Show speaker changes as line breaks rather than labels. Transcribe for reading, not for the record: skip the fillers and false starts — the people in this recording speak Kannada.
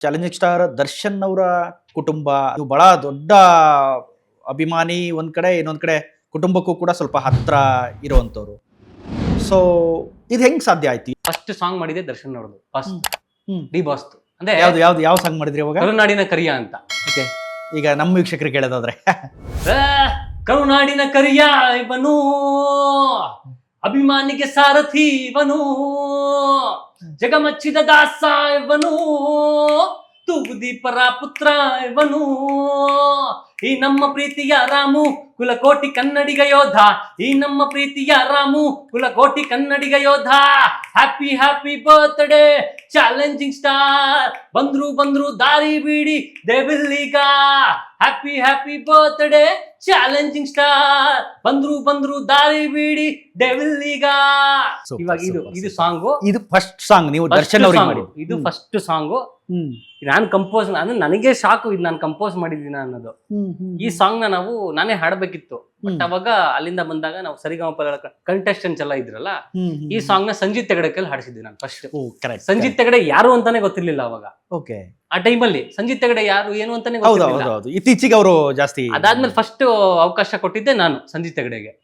ಚಾಲೆಂಜಿಂಗ್ ಸ್ಟಾರ್ ದರ್ಶನ್ ಅವರ ಕುಟುಂಬ ಇದು ಬಹಳ ದೊಡ್ಡ ಅಭಿಮಾನಿ ಒಂದ್ ಕಡೆ, ಇನ್ನೊಂದ್ ಕಡೆ ಕುಟುಂಬಕ್ಕೂ ಕೂಡ ಸ್ವಲ್ಪ ಹತ್ರ ಇರುವಂತವ್ರು. ಸೊ ಇದು ಹೆಂಗ್ ಸಾಧ್ಯ ಆಯ್ತು?
ಫಸ್ಟ್ ಸಾಂಗ್ ಮಾಡಿದೆ ದರ್ಶನ್ ಅವ್ರದ್ದು, ಫಸ್ಟ್
ಹ್ಮ್.
ಡಿ ಬಾಸ್ ಅಂದ್ರೆ
ಯಾವ ಸಾಂಗ್ ಮಾಡಿದ್ರಿ ಅವಾಗ?
ಕರುನಾಡಿನ ಕರಿಯ ಅಂತ.
ಓಕೆ, ಈಗ ನಮ್ಮ ವೀಕ್ಷಕರಿಗೆ ಕೇಳೋದಾದ್ರೆ
ಕರುನಾಡಿನ ಕರಿಯ ಇವನು, ಅಭಿಮಾನಿಗೆ ಸಾರಥಿ ಇವನು, ಜಗಮಚ್ಚಿದ ದಾಸ ಇವನು, ತೂಗುದೀಪರ ಪುತ್ರ ಇವನು, ಈ ನಮ್ಮ ಪ್ರೀತಿಯ ರಾಮು ಕುಲಕೋಟಿ ಕನ್ನಡಿಗ ಯೋಧ, ಈ ನಮ್ಮ ಪ್ರೀತಿಯ ರಾಮು ಕುಲಕೋಟಿ ಕನ್ನಡಿಗ ಯೋಧ. Happy happy birthday challenging star, ಬಂದ್ರು ದಾರಿ ಬೀಡಿ ದೇವಿಲ್ಲೀಗ. Happy happy birthday challenging star, ಬಂದ್ರು ದಾರಿ ಬೀಡಿ ಡೆವಿಲ್ಲೀಗ. ಇವಾಗ ಇದು ಸಾಂಗು,
ಇದು ಫಸ್ಟ್ ಸಾಂಗ್ ನೀವು ದರ್ಶನ್ ಅವ್ರಿಗೆ ಮಾಡಿ?
ಇದು ಫಸ್ಟ್ ಸಾಂಗು. ನಾನು ಕಂಪೋಸ್, ನನಗೆ ಶಾಕು ಇದು ನಾನು ಕಂಪೋಸ್ ಮಾಡಿದ್ದೀನ ಅನ್ನೋದು. ಈ ಸಾಂಗ್ ನಾವು ನಾನೇ ಹಾಡಬೇಕಿತ್ತು, ಬಟ್ ಅವಾಗ ಅಲ್ಲಿಂದ ಬಂದಾಗ ನಾವು ಸರಿಗಮಪ ಕಂಟೆಸ್ಟೆಂಟ್ಸ್ ಎಲ್ಲ ಇದ್ರಲ್ಲ, ಈ ಸಾಂಗ್ ನ ಸಂಜಿತ್ ಹೆಗಡೆ ಕೈಲಿ ಹಾಡಿಸಿದ್ವಿ ನಾನು ಫಸ್ಟ್. ಸಂಜಿತ್ ಹೆಗಡೆ ಯಾರು ಅಂತಾನೆ ಗೊತ್ತಿರ್ಲಿಲ್ಲ ಅವಾಗ.
ಓಕೆ,
ಆ ಟೈಮಲ್ಲಿ ಸಂಜಿತ್ ಹೆಗಡೆ ಯಾರು ಏನು ಅಂತಾನೆ ಗೊತ್ತಿರಲಿಲ್ಲ.
ಇತ್ತೀಚೆಗೆ ಅವರು ಜಾಸ್ತಿ.
ಅದಾದ್ಮೇಲೆ ಫಸ್ಟ್ ಅವಕಾಶ ಕೊಟ್ಟಿದ್ದೆ ನಾನು ಸಂಜಿತ್ ಹೆಗಡೆಗೆ.